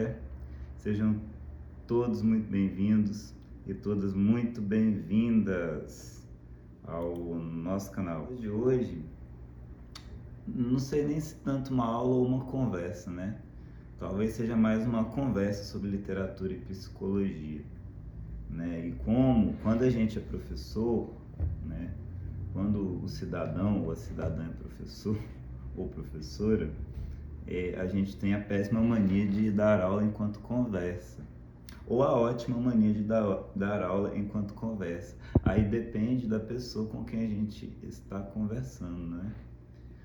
Joia? Sejam todos muito bem-vindos e todas muito bem-vindas ao nosso canal. De hoje, não sei nem se tanto uma aula ou uma conversa, né? Talvez seja mais uma conversa sobre literatura e psicologia, né? E como, quando a gente é professor, né? Quando o cidadão ou a cidadã é professor ou professora, a gente tem a péssima mania de dar aula enquanto conversa, ou a ótima mania de dar aula enquanto conversa. Aí depende da pessoa com quem a gente está conversando, né?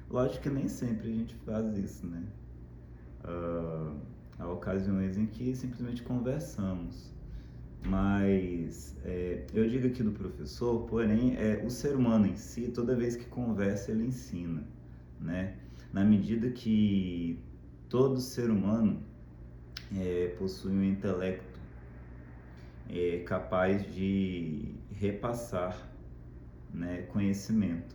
Lógico que nem sempre a gente faz isso, né? Há ocasiões em que simplesmente conversamos. Mas eu digo aqui do professor, porém, o ser humano em si, toda vez que conversa, ele ensina, né? Na medida que todo ser humano possui um intelecto capaz de repassar, né, conhecimento.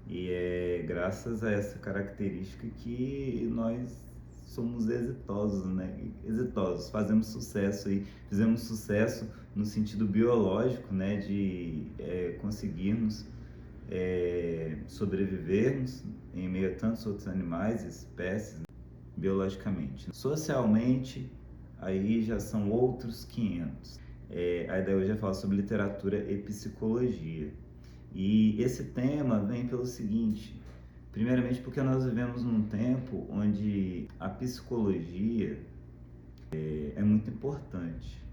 E é graças a essa característica que nós somos exitosos, né? Exitosos, fazemos sucesso aí, fizemos sucesso no sentido biológico, né? De conseguirmos sobrevivermos em meio a tantos outros animais e espécies, né, biologicamente. Socialmente, aí já são outros 500. Aí daí eu já falo sobre literatura e psicologia. E esse tema vem pelo seguinte: primeiramente porque nós vivemos num tempo onde a psicologia é muito importante.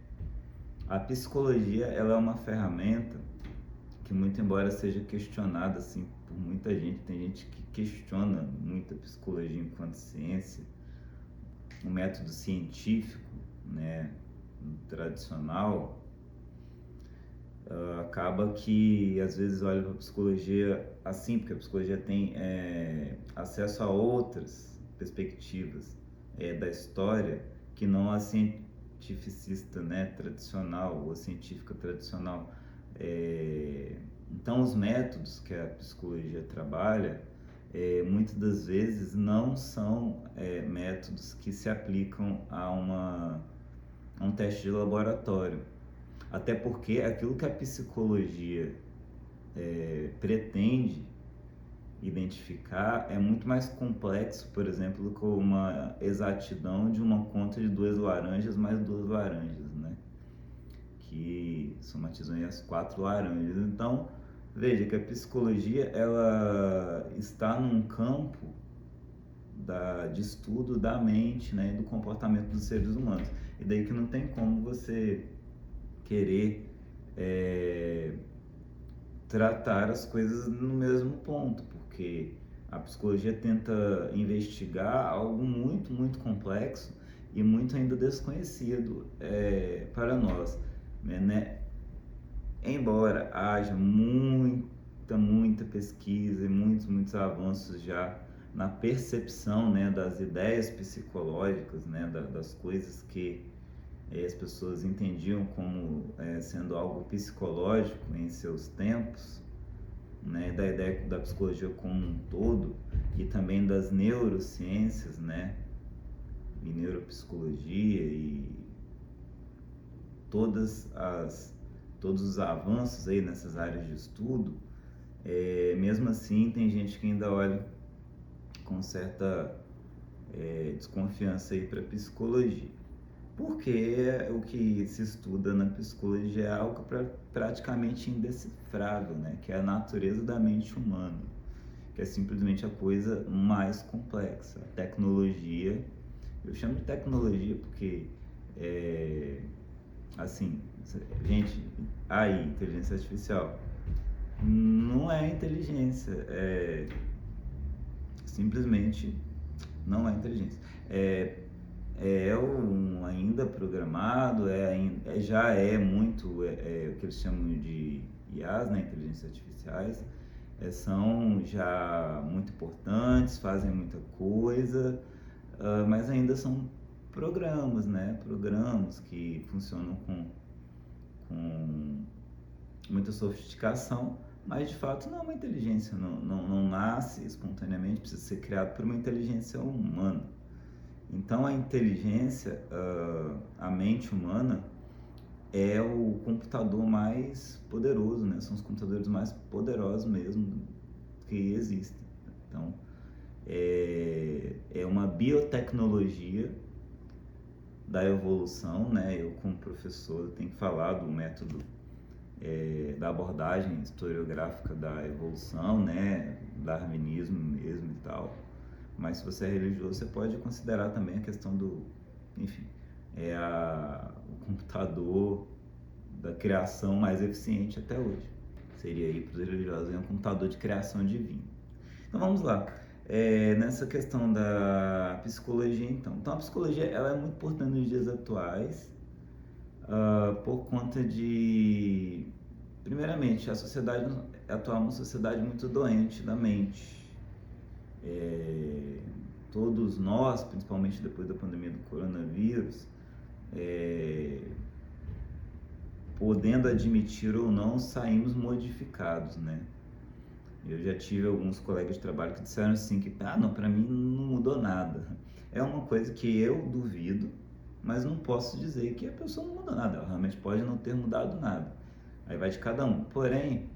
A psicologia, ela é uma ferramenta que, muito embora seja questionada assim por muita gente, tem gente que questiona muito a psicologia enquanto ciência, o método científico, né, tradicional. Acaba que às vezes olha para a psicologia assim, porque a psicologia tem acesso a outras perspectivas da história que não a cientificista, né, tradicional ou científica tradicional. Então os métodos que a psicologia trabalha muitas das vezes não são métodos que se aplicam a um teste de laboratório. Até porque aquilo que a psicologia pretende identificar é muito mais complexo, por exemplo, do que uma exatidão de uma conta de 2 laranjas mais 2 laranjas, né? Que somatizam aí as 4 laranjas. Então, veja que a psicologia ela está num campo de estudo da mente, né, e do comportamento dos seres humanos. E daí que não tem como você querer tratar as coisas no mesmo ponto, porque a psicologia tenta investigar algo muito, muito complexo e muito ainda desconhecido para nós, né? Embora haja muita pesquisa e muitos avanços já na percepção, né, das ideias psicológicas, né, das coisas que as pessoas entendiam como sendo algo psicológico em seus tempos, né, da ideia da psicologia como um todo e também das neurociências, né, e neuropsicologia e todos os avanços aí nessas áreas de estudo, mesmo assim tem gente que ainda olha com certa desconfiança aí para a psicologia. Porque o que se estuda na psicologia é algo praticamente indecifrável, né? Que é a natureza da mente humana, que é simplesmente a coisa mais complexa. A tecnologia, eu chamo de tecnologia porque, assim, gente, AI, inteligência artificial, não é inteligência, simplesmente não é inteligência. Ainda programado, já é muito o que eles chamam de IAs, né, inteligências artificiais, são já muito importantes, fazem muita coisa, mas ainda são programas, né, programas que funcionam com muita sofisticação, mas de fato não é uma inteligência, não nasce espontaneamente, precisa ser criado por uma inteligência humana. Então a inteligência, a mente humana é o computador mais poderoso, né? São os computadores mais poderosos mesmo que existem. Então é uma biotecnologia da evolução, né? Eu como professor tenho que falar do método da abordagem historiográfica da evolução, né? Darwinismo mesmo e tal. Mas se você é religioso, você pode considerar também a questão do, enfim, o computador da criação mais eficiente até hoje. Seria aí para os religiosos um computador de criação divina. Então vamos lá. Nessa questão da psicologia, então a psicologia ela é muito importante nos dias atuais, por conta de, primeiramente, a sociedade atual é uma sociedade muito doente da mente. Todos nós, principalmente depois da pandemia do coronavírus, podendo admitir ou não, saímos modificados, né? Eu já tive alguns colegas de trabalho que disseram assim que, não, para mim não mudou nada. É uma coisa que eu duvido, mas não posso dizer que a pessoa não mudou nada. Ela realmente pode não ter mudado nada. Aí vai de cada um. Porém,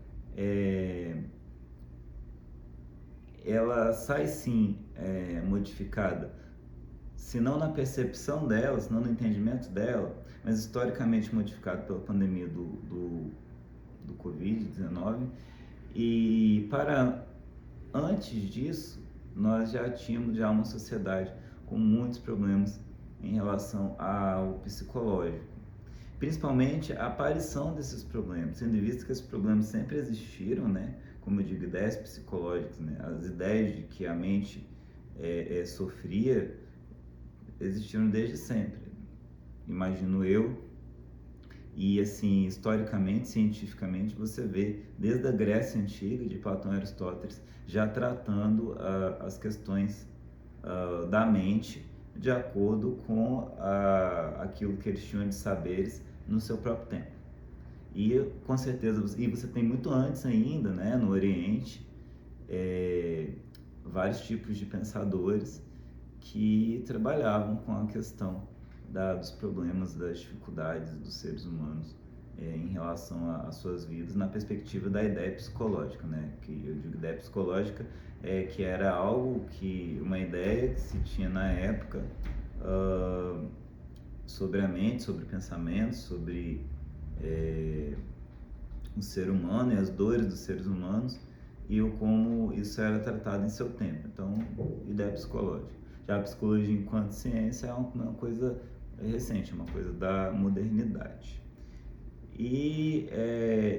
ela sai sim modificada, se não na percepção dela, se não no entendimento dela, mas historicamente modificado pela pandemia do Covid-19. E para antes disso, nós já tínhamos uma sociedade com muitos problemas em relação ao psicológico. Principalmente a aparição desses problemas, tendo em vista que esses problemas sempre existiram, né? Como eu digo, ideias psicológicas, né? As ideias de que a mente sofria existiram desde sempre, imagino eu. E assim, historicamente, cientificamente, você vê desde a Grécia Antiga, de Platão e Aristóteles, já tratando as questões da mente de acordo com aquilo que eles tinham de saberes no seu próprio tempo. E com certeza, e você tem muito antes ainda, né, no Oriente, vários tipos de pensadores que trabalhavam com a questão dos problemas, das dificuldades dos seres humanos em relação às suas vidas, na perspectiva da ideia psicológica, né? Que eu digo ideia psicológica que era algo uma ideia que se tinha na época sobre a mente, sobre pensamentos, sobre o ser humano e as dores dos seres humanos e como isso era tratado em seu tempo. Então, ideia psicológica. Já a psicologia enquanto ciência é uma coisa recente, uma coisa da modernidade. E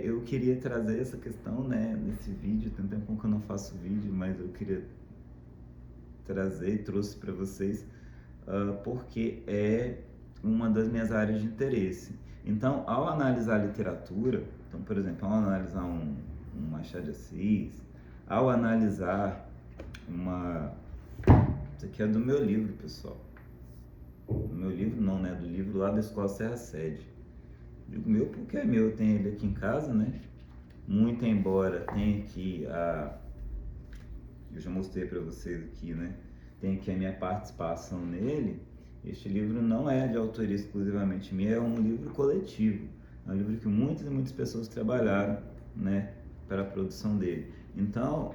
eu queria trazer essa questão, né, nesse vídeo. Tem tempo que eu não faço vídeo, mas eu queria trouxe para vocês porque é uma das minhas áreas de interesse. Então, ao analisar a literatura, então, por exemplo, ao analisar um Machado de Assis, ao analisar isso aqui é do meu livro, pessoal. Do meu livro não, né? Do livro lá da Escola Serra Sede. Digo meu porque é meu, eu tenho ele aqui em casa, né? Muito embora tenha aqui eu já mostrei para vocês aqui, né? Tem aqui a minha participação nele. Este livro não é de autoria exclusivamente minha, é um livro coletivo. É um livro que muitas e muitas pessoas trabalharam, né, para a produção dele. Então,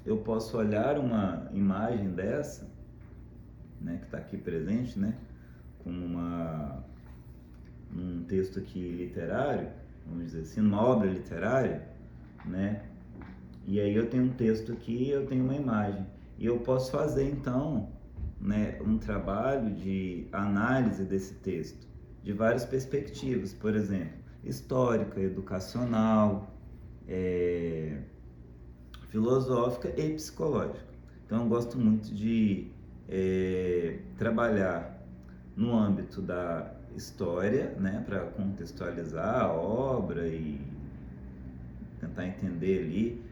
eu posso olhar uma imagem dessa, né, que está aqui presente, né, como um texto aqui literário, vamos dizer assim, uma obra literária, né, e aí eu tenho um texto aqui, eu tenho uma imagem, e eu posso fazer então, né, um trabalho de análise desse texto, de várias perspectivas, por exemplo, histórica, educacional, filosófica e psicológica. Então eu gosto muito de trabalhar no âmbito da história, né, para contextualizar a obra e tentar entender ali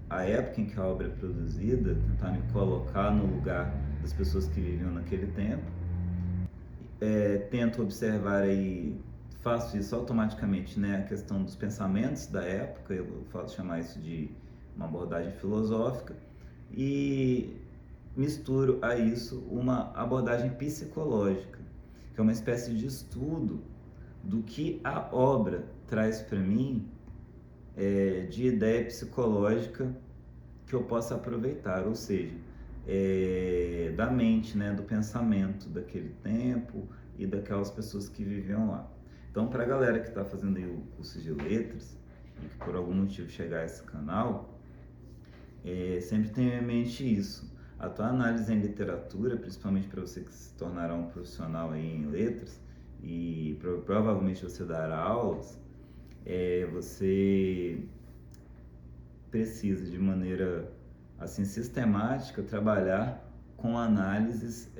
a época em que a obra é produzida, tentar me colocar no lugar das pessoas que viviam naquele tempo. Tento observar aí, faço isso automaticamente, né, a questão dos pensamentos da época, eu faço chamar isso de uma abordagem filosófica, e misturo a isso uma abordagem psicológica, que é uma espécie de estudo do que a obra traz para mim de ideia psicológica que eu possa aproveitar, ou seja, da mente, né, do pensamento daquele tempo e daquelas pessoas que viviam lá. Então, para a galera que está fazendo aí o curso de letras e que por algum motivo chegar a esse canal, sempre tenha em mente isso. A tua análise em literatura, principalmente para você que se tornará um profissional aí em letras e provavelmente você dará aulas, você precisa de maneira assim sistemática trabalhar com análises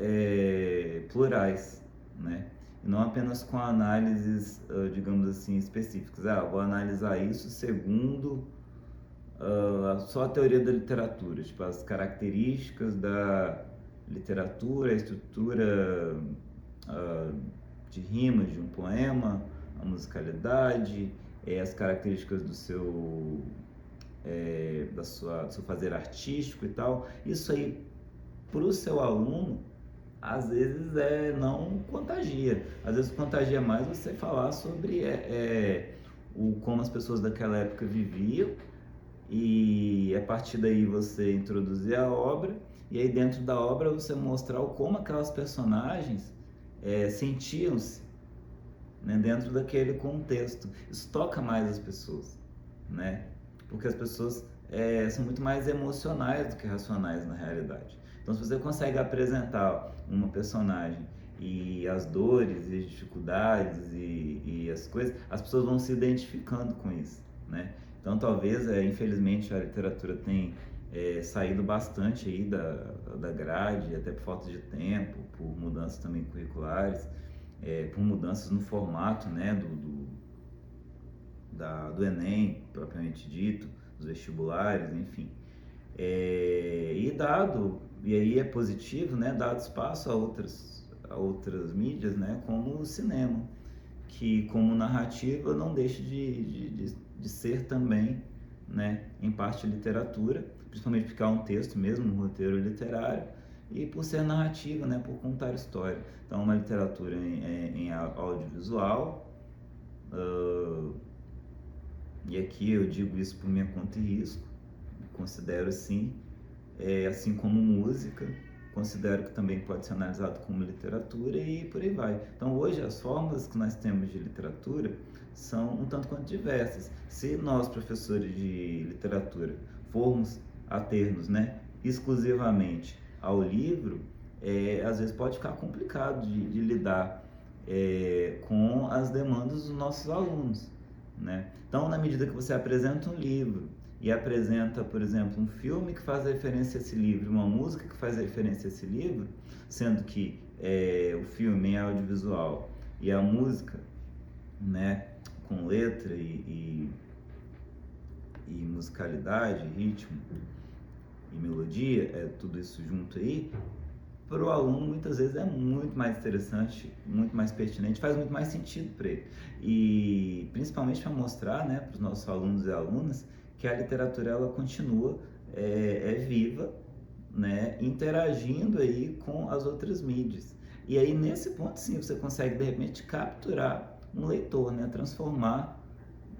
plurais, né? E não apenas com análises, digamos assim, específicas. Vou analisar isso segundo só a teoria da literatura, tipo as características da literatura, a estrutura de rimas de um poema, a musicalidade, as características do seu do seu fazer artístico e tal. Isso aí para o seu aluno às vezes não contagia, às vezes contagia mais você falar sobre como as pessoas daquela época viviam, e a partir daí você introduzir a obra, e aí dentro da obra você mostrar como aquelas personagens sentiam-se, né, dentro daquele contexto. Isso toca mais as pessoas, né? Porque as pessoas são muito mais emocionais do que racionais na realidade. Então, se você consegue apresentar uma personagem e as dores e as dificuldades e as coisas, as pessoas vão se identificando com isso, né? Então, talvez, infelizmente, a literatura tem saído bastante aí da grade, até por falta de tempo, por mudanças também curriculares, por mudanças no formato, né, do Enem, propriamente dito, dos vestibulares, enfim. E aí é positivo, né, dado espaço a outras mídias, né, como o cinema, que como narrativa não deixa de ser também, né, em parte literatura, principalmente porque é um texto mesmo, um roteiro literário, e por ser narrativa, né, por contar história. Então, uma literatura em audiovisual, e aqui eu digo isso por minha conta e risco, considero sim, assim como música, considero que também pode ser analisado como literatura e por aí vai. Então hoje as fórmulas que nós temos de literatura são um tanto quanto diversas. Se nós, professores de literatura, formos aternos, né, exclusivamente ao livro, às vezes pode ficar complicado de lidar com as demandas dos nossos alunos, né? Então, na medida que você apresenta um livro e apresenta, por exemplo, um filme que faz referência a esse livro, uma música que faz referência a esse livro, sendo que o filme é audiovisual e a música, né, com letra e musicalidade, ritmo e melodia, tudo isso junto aí, para o aluno muitas vezes é muito mais interessante, muito mais pertinente, faz muito mais sentido para ele. E principalmente para mostrar, né, para os nossos alunos e alunas que a literatura ela continua viva, né, interagindo aí com as outras mídias. E aí nesse ponto sim você consegue de repente capturar um leitor, né, transformar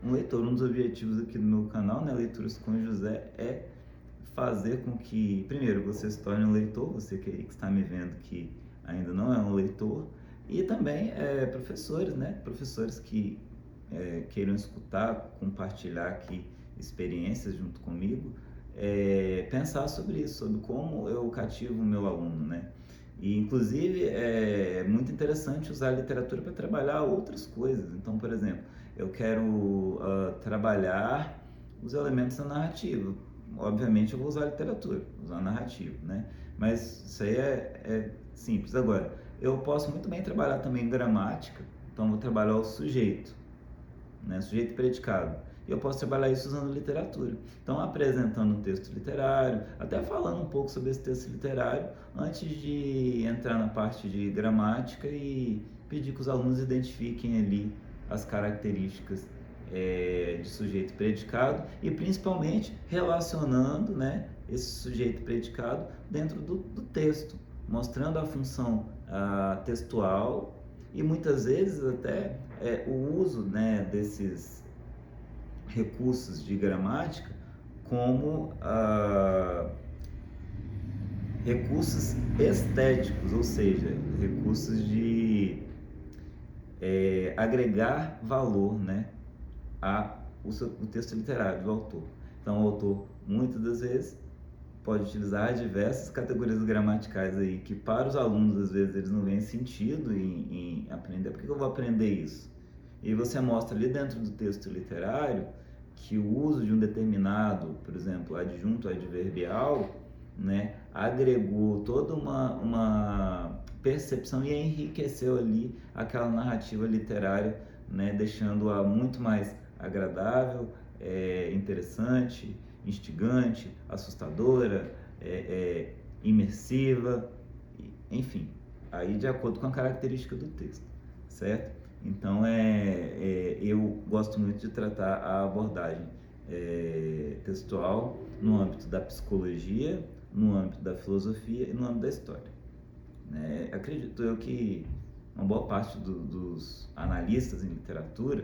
um leitor. Um dos objetivos aqui do meu canal, né, Leituras com José, é fazer com que, primeiro, você se torne um leitor, você que está me vendo que ainda não é um leitor, e também professores, né? Professores que queiram escutar, compartilhar aqui experiências junto comigo, pensar sobre isso, sobre como eu cativo o meu aluno, né? E, inclusive, é muito interessante usar a literatura para trabalhar outras coisas. Então, por exemplo, eu quero trabalhar os elementos da narrativa. Obviamente eu vou usar a literatura, usar a narrativa, né? Mas isso aí é simples. Agora, eu posso muito bem trabalhar também gramática, então vou trabalhar o sujeito, né? Sujeito e predicado. E eu posso trabalhar isso usando literatura. Então, apresentando um texto literário, até falando um pouco sobre esse texto literário, antes de entrar na parte de gramática e pedir que os alunos identifiquem ali as características de sujeito e predicado, e principalmente relacionando, né, esse sujeito predicado dentro do texto, mostrando a função textual e muitas vezes até o uso, né, desses recursos de gramática como recursos estéticos, ou seja, recursos de agregar valor, né, o texto literário do autor. Então, o autor, muitas das vezes, pode utilizar diversas categorias gramaticais aí, que para os alunos, às vezes, eles não veem sentido em aprender. Por que eu vou aprender isso? E você mostra ali dentro do texto literário que o uso de um determinado, por exemplo, adjunto adverbial, né, agregou toda uma percepção e enriqueceu ali aquela narrativa literária, né, deixando-a muito mais agradável, interessante, instigante, assustadora, imersiva, enfim, aí de acordo com a característica do texto, certo? Então, eu gosto muito de tratar a abordagem textual no âmbito da psicologia, no âmbito da filosofia e no âmbito da história. Né? Acredito eu que uma boa parte dos analistas em literatura,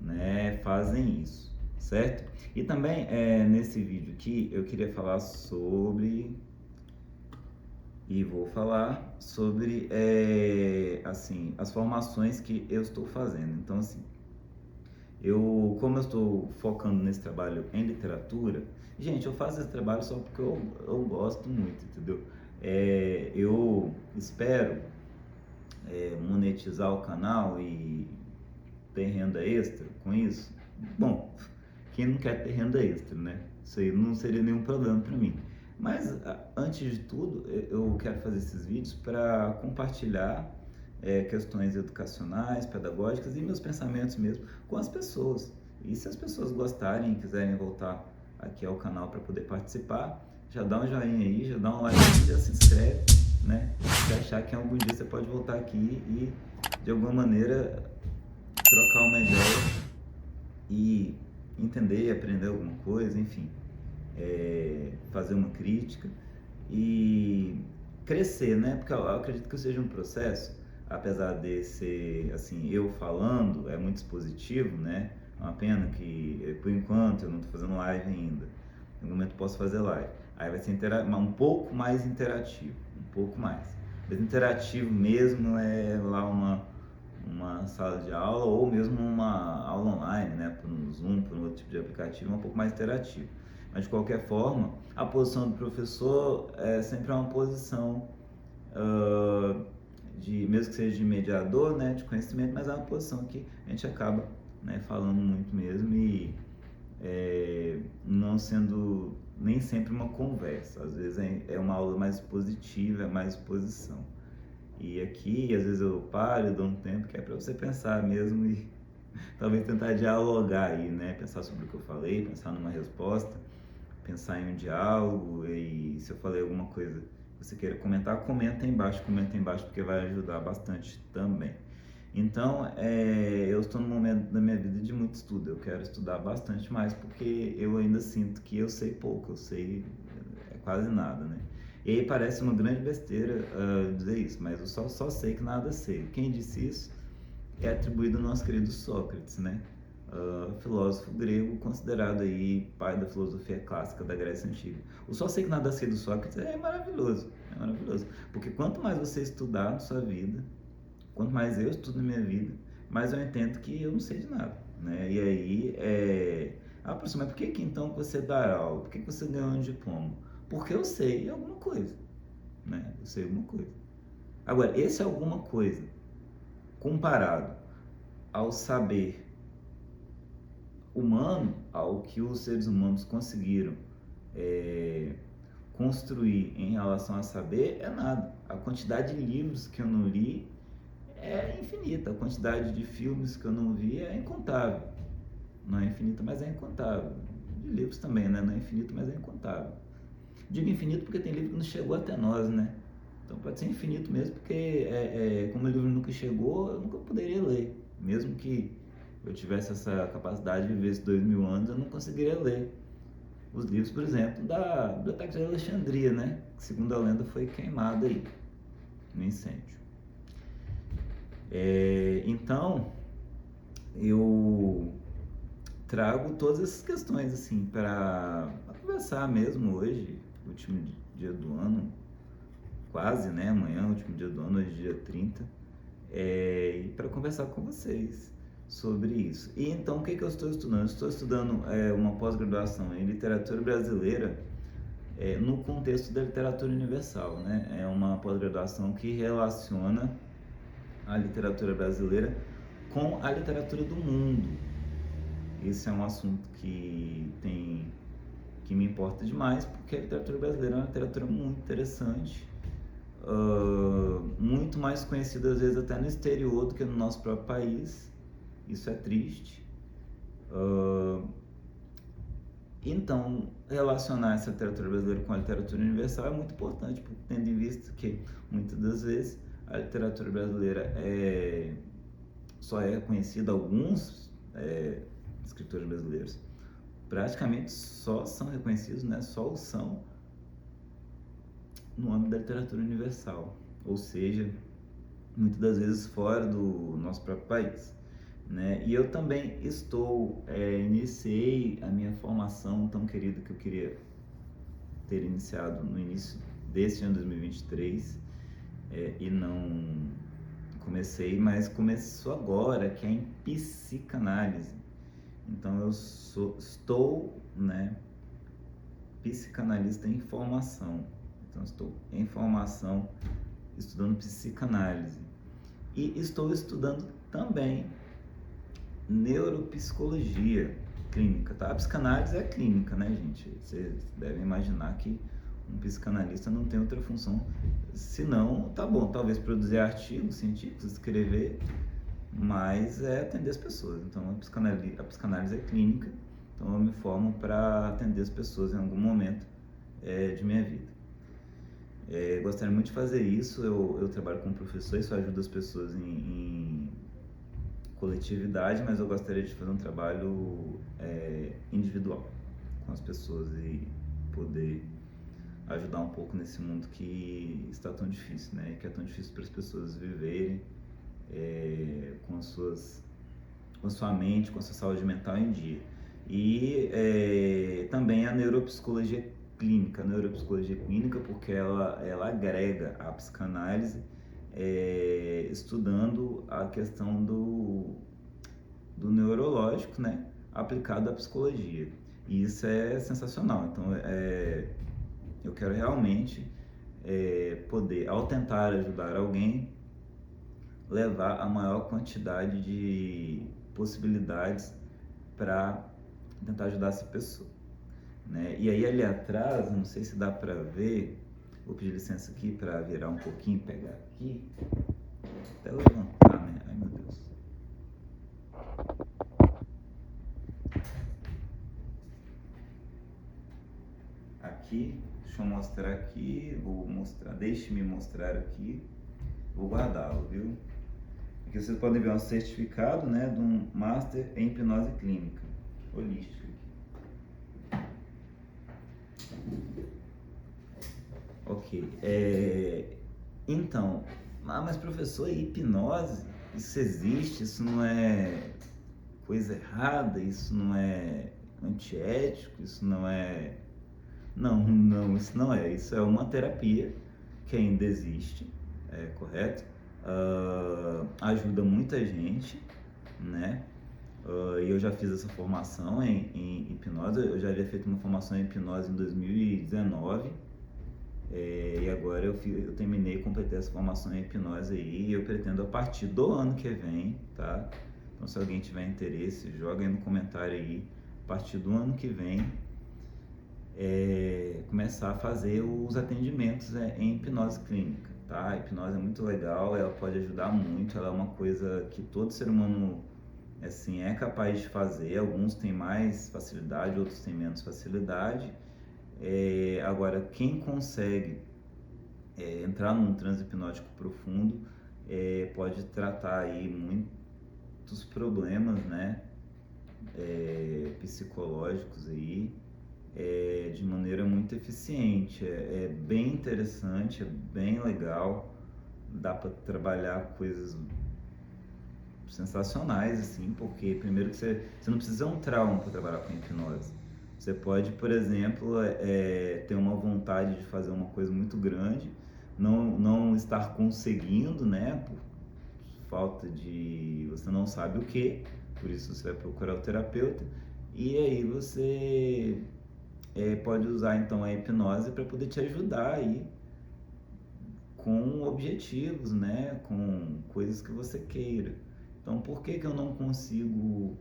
né, fazem isso, certo? E também nesse vídeo aqui eu queria falar sobre assim, as formações que eu estou fazendo. Então, assim, como eu estou focando nesse trabalho em literatura, gente, eu faço esse trabalho só porque eu gosto muito, entendeu? Eu espero monetizar o canal e ter renda extra com isso. Bom, quem não quer ter renda extra, né? Isso aí não seria nenhum problema para mim. Mas, antes de tudo, eu quero fazer esses vídeos para compartilhar questões educacionais, pedagógicas e meus pensamentos mesmo com as pessoas. E se as pessoas gostarem e quiserem voltar aqui ao canal para poder participar, já dá um joinha aí, já dá um like, já se inscreve, né? Se achar que algum dia você pode voltar aqui e, de alguma maneira, trocar uma ideia e entender, aprender alguma coisa, enfim, fazer uma crítica e crescer, né? Porque eu acredito que seja um processo, apesar de ser, assim, eu falando, é muito expositivo, né? É uma pena que, por enquanto, eu não estou fazendo live ainda. No momento posso fazer live. Aí vai ser um pouco mais interativo, um pouco mais. Mas interativo mesmo é lá uma sala de aula ou mesmo uma aula online, né, por um Zoom, por um outro tipo de aplicativo, um pouco mais interativo. Mas de qualquer forma, a posição do professor é sempre uma posição mesmo que seja de mediador, né, de conhecimento, mas é uma posição que a gente acaba, né, falando muito mesmo e não sendo nem sempre uma conversa. Às vezes é uma aula mais positiva, é mais exposição. E aqui, às vezes eu paro e dou um tempo que é para você pensar mesmo e talvez tentar dialogar aí, né? Pensar sobre o que eu falei, pensar numa resposta, pensar em um diálogo e se eu falei alguma coisa que você queira comentar, comenta aí embaixo, porque vai ajudar bastante também. Então, eu estou num momento da minha vida de muito estudo, eu quero estudar bastante mais porque eu ainda sinto que eu sei pouco, eu sei quase nada, né? E aí parece uma grande besteira dizer isso, mas eu só sei que nada sei. Quem disse isso é atribuído ao nosso querido Sócrates, né? Filósofo grego considerado aí pai da filosofia clássica da Grécia Antiga. O só sei que nada sei do Sócrates é maravilhoso, porque quanto mais você estudar na sua vida, quanto mais eu estudo na minha vida, mais eu entendo que eu não sei de nada, né? E aí, professor, mas por que então você dá aula? Por que você ganhou um diploma? Porque eu sei alguma coisa, né? Eu sei alguma coisa. Agora, esse alguma coisa, comparado ao saber humano, ao que os seres humanos conseguiram construir em relação a saber, é nada. A quantidade de livros que eu não li é infinita, a quantidade de filmes que eu não vi é incontável. Não é infinita, mas é incontável. De livros também, né? Não é infinito, mas é incontável. Digo infinito porque tem livro que não chegou até nós, né? Então pode ser infinito mesmo, porque como o livro nunca chegou, eu nunca poderia ler. Mesmo que eu tivesse essa capacidade de viver esses 2000 anos, eu não conseguiria ler. os livros, por exemplo, da Biblioteca de Alexandria, né? Que, segundo a lenda, foi queimada aí no incêndio. Então, eu trago todas essas questões assim para conversar mesmo hoje, último dia do ano, quase, né? Amanhã, último dia do ano, hoje dia 30, e para conversar com vocês sobre isso. E então, o que eu estou estudando? Eu estou estudando uma pós-graduação em literatura brasileira no contexto da literatura universal, né? É uma pós-graduação que relaciona a literatura brasileira com a literatura do mundo. Esse é um assunto que me importa demais, porque a literatura brasileira é uma literatura muito interessante, muito mais conhecida às vezes até no exterior do que no nosso próprio país. Isso é triste. Então, relacionar essa literatura brasileira com a literatura universal é muito importante, tendo em vista que muitas das vezes a literatura brasileira só é conhecida, alguns escritores brasileiros praticamente só são reconhecidos, né, só o são no âmbito da literatura universal, ou seja, muitas das vezes fora do nosso próprio país, né? E eu também iniciei a minha formação tão querida que eu queria ter iniciado no início deste ano 2023, e não comecei, mas começou agora, que é em psicanálise. Então eu estou, né, psicanalista em formação. Então estou em formação estudando psicanálise. E estou estudando também neuropsicologia clínica, tá? A psicanálise é clínica, né, gente? Vocês devem imaginar que um psicanalista não tem outra função, senão, tá bom, talvez produzir artigos científicos, escrever, mas é atender as pessoas. Então a psicanálise é clínica, então eu me formo para atender as pessoas em algum momento de minha vida. Gostaria muito de fazer isso. Eu trabalho como professor, isso ajuda as pessoas em coletividade, mas eu gostaria de fazer um trabalho individual com as pessoas e poder ajudar um pouco nesse mundo que está tão difícil, né? Que é tão difícil para as pessoas viverem com a sua mente, com a sua saúde mental em dia. E também a neuropsicologia clínica, porque ela agrega a psicanálise, estudando a questão do neurológico, né, aplicado à psicologia. E isso é sensacional. Então, eu quero realmente poder, ao tentar ajudar alguém, levar a maior quantidade de possibilidades para tentar ajudar essa pessoa, né? E aí ali atrás, não sei se dá para ver, vou pedir licença aqui para virar um pouquinho, pegar aqui, até levantar, né? Ai meu Deus. Aqui, deixa eu mostrar aqui, deixe-me mostrar aqui, vou guardá-lo, viu? Aqui vocês podem ver um certificado, né, de um Master em Hipnose Clínica Holística. Ok. Então, mas professor, hipnose, isso existe? Isso não é coisa errada? Isso não é antiético? Isso não é... Não, isso não é. Isso é uma terapia que ainda existe, correto? Ajuda muita gente, né? Eu já fiz essa formação em hipnose. Eu já havia feito uma formação em hipnose em 2019, e agora eu terminei, completei essa formação em hipnose aí, e eu pretendo a partir do ano que vem, tá? Então se alguém tiver interesse, joga aí no comentário aí, a partir do ano que vem, começar a fazer os atendimentos em hipnose clínica, tá? A hipnose é muito legal, ela pode ajudar muito, ela é uma coisa que todo ser humano assim, é capaz de fazer. Alguns têm mais facilidade, outros têm menos facilidade. Agora, quem consegue entrar num transe hipnótico profundo pode tratar aí muitos problemas, né, psicológicos aí, de maneira muito eficiente. É bem interessante, é bem legal, dá para trabalhar coisas sensacionais, assim, porque primeiro que você não precisa de um trauma para trabalhar com hipnose. Você pode, por exemplo, ter uma vontade de fazer uma coisa muito grande, não estar conseguindo, né, por falta de... você não sabe o que, por isso você vai procurar o terapeuta, e aí você pode usar então a hipnose para poder te ajudar aí com objetivos, né, com coisas que você queira. Então, por que eu não consigo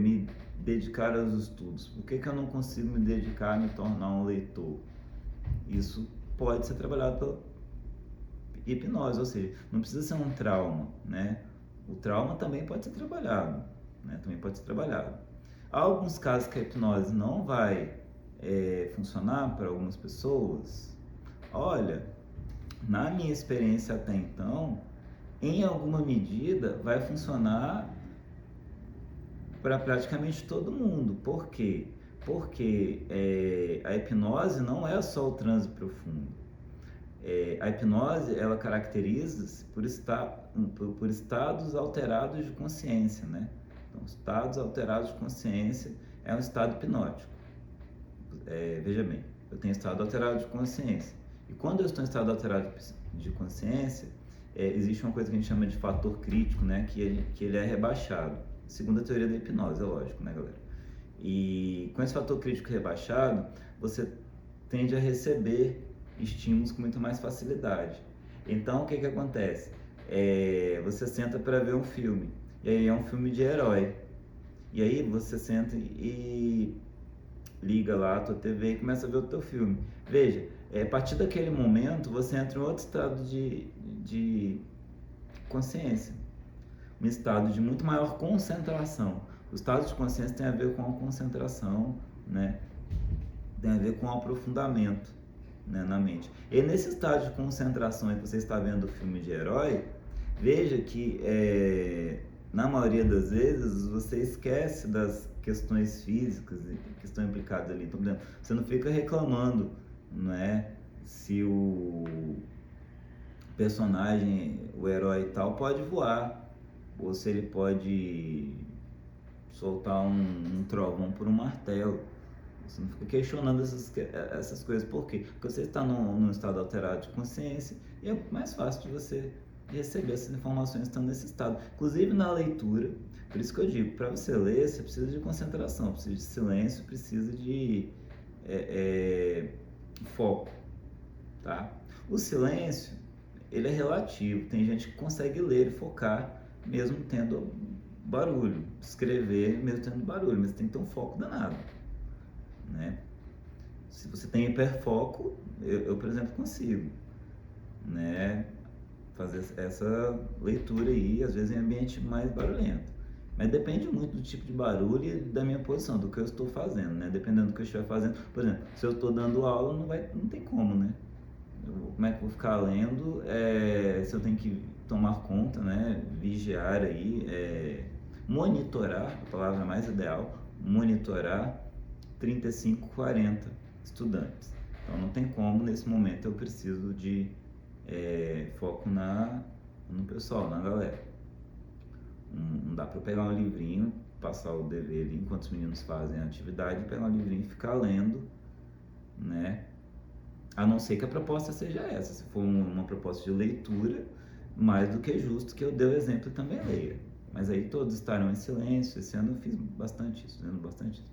me dedicar aos estudos? Por que eu não consigo me dedicar a me tornar um leitor? Isso pode ser trabalhado pela hipnose, ou seja, não precisa ser um trauma, né? O trauma também pode ser trabalhado, né? Também pode ser trabalhado. Há alguns casos que a hipnose não vai funcionar para algumas pessoas. Olha, na minha experiência até então, em alguma medida vai funcionar para praticamente todo mundo. Por quê? Porque a hipnose não é só o transe profundo. A hipnose, ela caracteriza-se por estados alterados de consciência, né? Então, estados alterados de consciência é um estado hipnótico. Veja bem, eu tenho estado alterado de consciência. E quando eu estou em estado alterado de consciência, existe uma coisa que a gente chama de fator crítico, né? Que ele é rebaixado, segundo a teoria da hipnose, é lógico, né, galera? E com esse fator crítico rebaixado, você tende a receber estímulos com muito mais facilidade. Então, o que acontece? Você senta para ver um filme, e aí é um filme de herói. E aí você senta e liga lá a tua TV e começa a ver o teu filme. Veja, a partir daquele momento você entra em outro estado de consciência, um estado de muito maior concentração. O estado de consciência tem a ver com a concentração, né? Tem a ver com o aprofundamento, né, na mente. E nesse estado de concentração em que você está vendo o filme de herói, veja que na maioria das vezes você esquece das questões físicas que estão implicadas ali. Então, você não fica reclamando, não é, se o personagem, o herói e tal, pode voar, ou se ele pode soltar um trovão por um martelo. Você não fica questionando essas coisas. Por quê? Porque você está num estado alterado de consciência e é mais fácil de você receber essas informações estando nesse estado. Inclusive na leitura, por isso que eu digo, para você ler, você precisa de concentração, precisa de silêncio, precisa de foco, tá? O silêncio, ele é relativo. Tem gente que consegue ler e focar mesmo tendo barulho, escrever mesmo tendo barulho, mas tem que ter um foco danado, né? Se você tem hiperfoco, eu por exemplo consigo, né, fazer essa leitura aí, às vezes em ambiente mais barulhento, mas depende muito do tipo de barulho e da minha posição, do que eu estou fazendo, né? Dependendo do que eu estiver fazendo, por exemplo, se eu estou dando aula, não tem como, né? Como é que eu vou ficar lendo se eu tenho que tomar conta, né, vigiar aí, monitorar, a palavra mais ideal, monitorar 35, 40 estudantes. Então não tem como, nesse momento eu preciso de foco no pessoal, na galera. Não dá para pegar um livrinho, passar o dever ali enquanto os meninos fazem a atividade, pegar um livrinho e ficar lendo, né? A não ser que a proposta seja essa. Se for uma proposta de leitura, mais do que justo que eu dê o exemplo e também leia. Mas aí todos estarão em silêncio. Esse ano eu fiz bastante isso,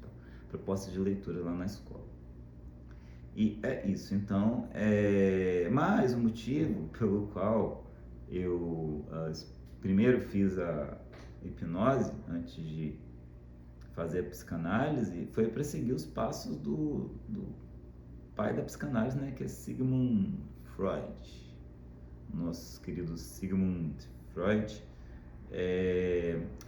tá? Proposta de leitura lá na escola. E é isso. Então, mais um motivo pelo qual eu primeiro fiz a hipnose antes de fazer a psicanálise foi para seguir os passos do pai da psicanálise, né, que é Sigmund Freud. Nosso querido Sigmund Freud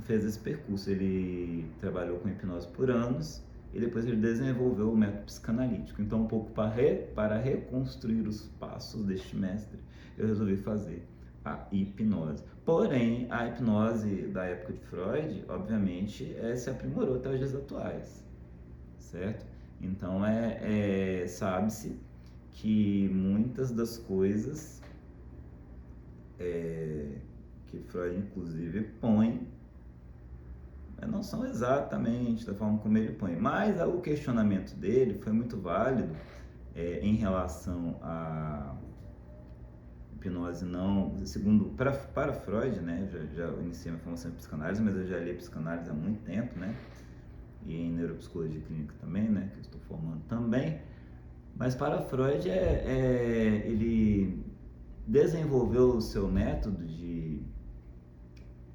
fez esse percurso. Ele trabalhou com hipnose por anos e depois ele desenvolveu o método psicanalítico. Então, um pouco para reconstruir os passos deste mestre, eu resolvi fazer a hipnose. Porém, a hipnose da época de Freud, obviamente, se aprimorou até os dias atuais, certo? Então sabe-se que muitas das coisas que Freud inclusive põe não são exatamente da forma como ele põe, mas o questionamento dele foi muito válido em relação à hipnose não, segundo, para Freud, né, já iniciei minha formação em psicanálise, mas eu já li psicanálise há muito tempo, né, e em neuropsicologia clínica também, né, que eu estou formando também, mas para Freud ele desenvolveu o seu método de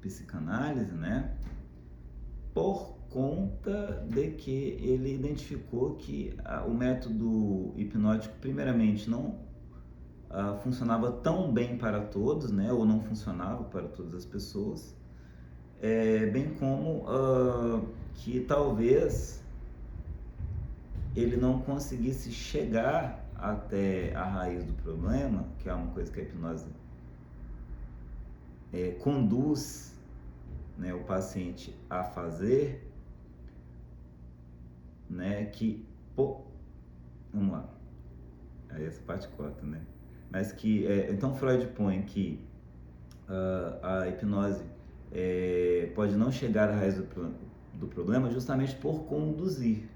psicanálise, né, por conta de que ele identificou que o método hipnótico, primeiramente, não funcionava tão bem para todos, né, ou não funcionava para todas as pessoas, bem como que talvez ele não conseguisse chegar até a raiz do problema, que é uma coisa que a hipnose conduz, né, o paciente a fazer, né, vamos lá, aí essa parte corta, né, mas que, então Freud põe que a hipnose pode não chegar à raiz do problema justamente por conduzir.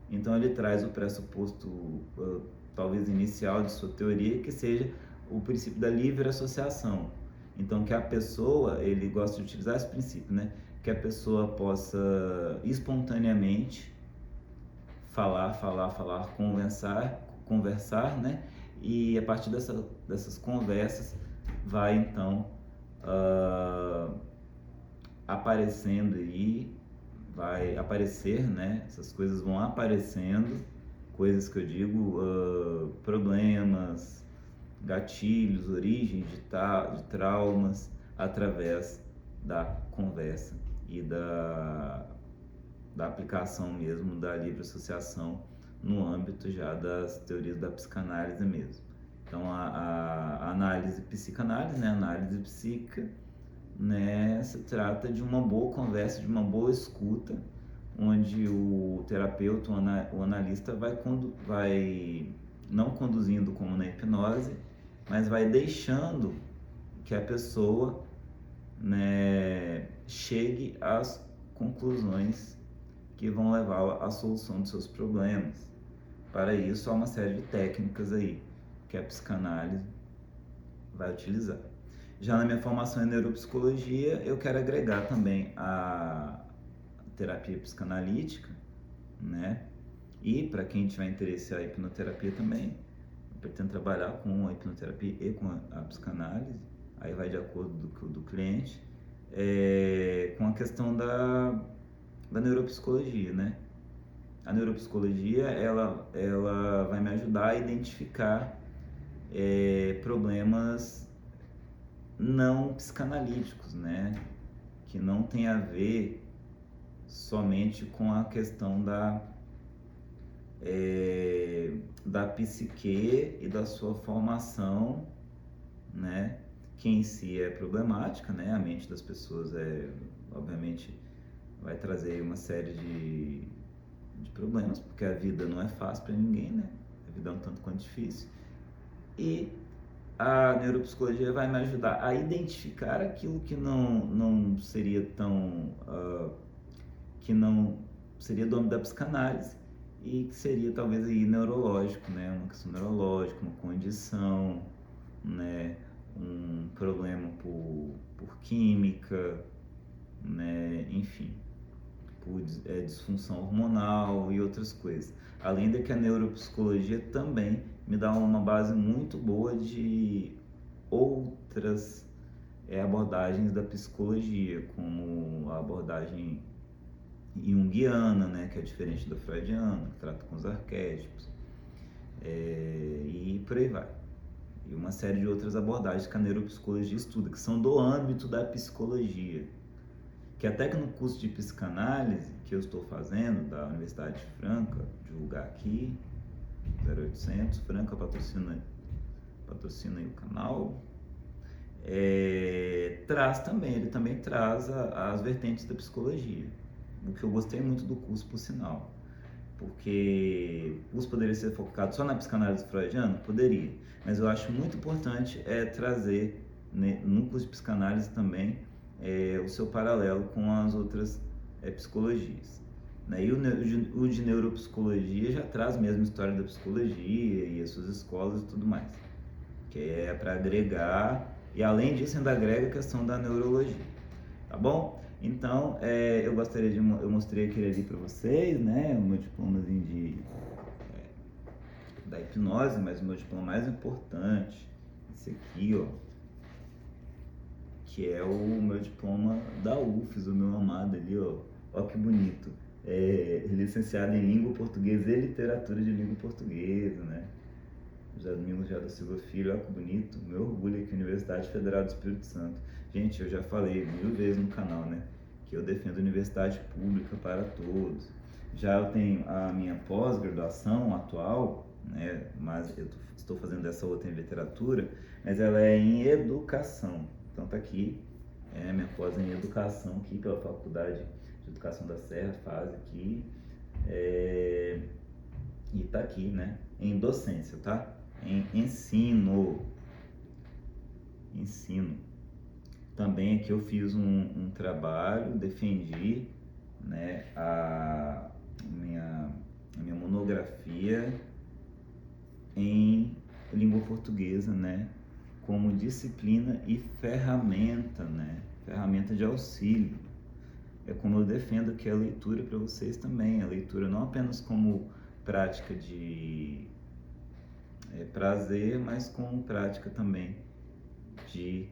Então ele traz o pressuposto, talvez inicial de sua teoria, que seja o princípio da livre associação. Então que a pessoa, ele gosta de utilizar esse princípio, né? Que a pessoa possa espontaneamente falar, conversar, né? E a partir dessas conversas vai então aparecendo aí, vai aparecer, né? Essas coisas vão aparecendo, coisas que eu digo, problemas, gatilhos, origens de traumas, através da conversa e da aplicação mesmo da livre associação no âmbito já das teorias da psicanálise mesmo. Então a análise psicanálise, né, a análise psíquica, né, se trata de uma boa conversa, de uma boa escuta, onde o terapeuta, o analista vai não conduzindo como na hipnose, mas vai deixando que a pessoa, né, chegue às conclusões que vão levá-la à solução dos seus problemas. Para isso há uma série de técnicas aí que a psicanálise vai utilizar. Já na minha formação em neuropsicologia, eu quero agregar também a terapia psicanalítica, né? E para quem tiver interesse a hipnoterapia também, eu pretendo trabalhar com a hipnoterapia e com a psicanálise, aí vai de acordo do cliente, com a questão da neuropsicologia, né? A neuropsicologia, ela vai me ajudar a identificar problemas não psicanalíticos, né? Que não tem a ver somente com a questão da psique e da sua formação, né? Que em si é problemática, né? A mente das pessoas obviamente, vai trazer uma série de problemas, porque a vida não é fácil para ninguém, né? A vida é um tanto quanto difícil. E a neuropsicologia vai me ajudar a identificar aquilo que não seria tão que não seria do âmbito da psicanálise e que seria talvez aí neurológico, né? Uma questão neurológica, uma condição, né? Um problema por química, né? Enfim, por disfunção hormonal e outras coisas. Além de que a neuropsicologia também me dá uma base muito boa de outras abordagens da psicologia, como a abordagem junguiana, né, que é diferente da freudiana, que trata com os arquétipos, e por aí vai. E uma série de outras abordagens que a neuropsicologia estuda, que são do âmbito da psicologia. Que até que no curso de psicanálise que eu estou fazendo, da Universidade de Franca, divulgar aqui, 0800, Franca patrocina aí o canal, ele também traz as vertentes da psicologia, o que eu gostei muito do curso, por sinal. porque o curso poderia ser focado só na psicanálise freudiana? Poderia, mas eu acho muito importante trazer, né, no curso de psicanálise também o seu paralelo com as outras psicologias. Né? E o de neuropsicologia já traz mesmo a história da psicologia e as suas escolas e tudo mais, que é para agregar, e além disso ainda agrega a questão da neurologia, tá bom? Então, eu gostaria eu mostrei aquele ali para vocês, né, o meu diplomazinho da hipnose, mas o meu diploma mais importante, esse aqui, ó, que é o meu diploma da UFES, o meu amado ali, ó que bonito, licenciado em Língua Portuguesa e Literatura de Língua Portuguesa, né, José Domingos da Silva Filho, olha que bonito, meu orgulho aqui, Universidade Federal do Espírito Santo. Gente, eu já falei 1000 vezes no canal, né, que eu defendo universidade pública para todos. Já eu tenho a minha pós-graduação atual, né, mas eu estou fazendo essa outra em literatura, mas ela é em educação. Então tá aqui, minha pós em educação aqui pela Faculdade de Educação da Serra, faz aqui, e tá aqui, né, em docência, tá? Em ensino. Também aqui eu fiz um trabalho, defendi, né, a minha monografia em língua portuguesa, né, como disciplina e ferramenta, né, ferramenta de auxílio. É como eu defendo aqui a leitura para vocês também, a leitura não apenas como prática de prazer, mas como prática também de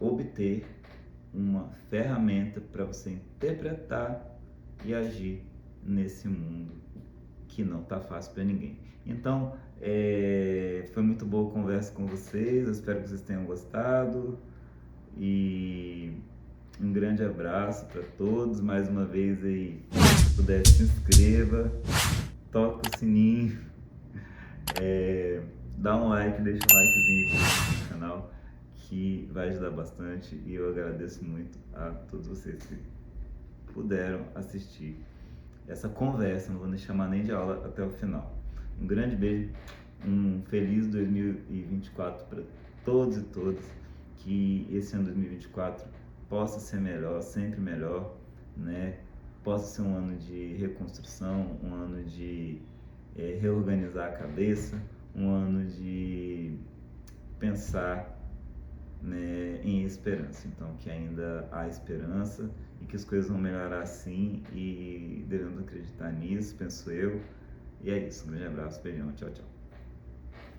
obter uma ferramenta para você interpretar e agir nesse mundo que não está fácil para ninguém. Então, foi muito boa a conversa com vocês, eu espero que vocês tenham gostado e um grande abraço para todos. Mais uma vez aí, se puder, se inscreva, toca o sininho, dá um like, deixa um likezinho aqui no canal, que vai ajudar bastante, e eu agradeço muito a todos vocês que puderam assistir essa conversa, não vou nem chamar nem de aula até o final. Um grande beijo, um feliz 2024 para todos e todas, que esse ano 2024 possa ser melhor, sempre melhor, né? Possa ser um ano de reconstrução, um ano de reorganizar a cabeça, um ano de pensar, né, em esperança. Então, que ainda há esperança e que as coisas vão melhorar sim, e devemos acreditar nisso, penso eu. E é isso, um grande abraço, beijão, tchau, tchau.